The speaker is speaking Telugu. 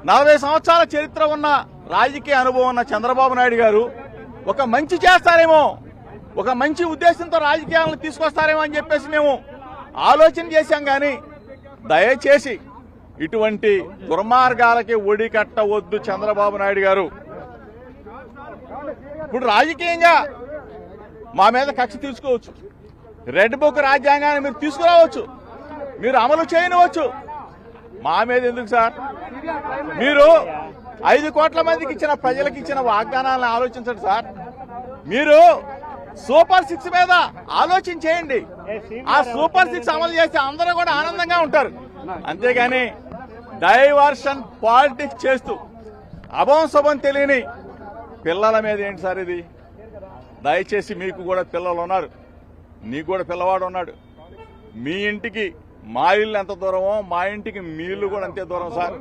40 సంవత్సరాల చరిత్ర ఉన్న రాజకీయ అనుభవం ఉన్న చంద్రబాబు నాయుడు గారు ఒక మంచి చేస్తారేమో, ఒక మంచి ఉద్దేశంతో రాజకీయాలను తీసుకొస్తారేమో అని చెప్పేసి మేము ఆలోచన చేశాం. కానీ దయచేసి ఇటువంటి దుర్మార్గాలకి ఒడి కట్టవద్దు చంద్రబాబు నాయుడు గారు. ఇప్పుడు రాజకీయంగా మా మీద కక్ష తీసుకోవచ్చు, రెడ్ బుక్ రాజ్యాంగాన్ని మీరు తీసుకురావచ్చు, మీరు అమలు చేయనివచ్చు. మా మీద ఎందుకు సార్? మీరు 5 కోట్ల మందికి ఇచ్చిన ప్రజలకు ఇచ్చిన వాగ్దానాలను ఆలోచించండి సార్. మీరు సూపర్ 6 మీద ఆలోచన చేయండి. ఆ సూపర్ 6 అమలు చేస్తే అందరూ కూడా ఆనందంగా ఉంటారు. అంతేగాని డైవర్షన్ పాలిటిక్స్ చేస్తూ అభం శుభం తెలియని పిల్లల మీద ఏంటి సార్ ఇది? దయచేసి మీకు కూడా పిల్లలు ఉన్నారు, నీకు కూడా పిల్లవాడు ఉన్నాడు. మీ ఇంటికి మా ఇల్లు ఎంత దూరమో మా ఇంటికి మీ ఇల్లు కూడా అంతే దూరం సార్.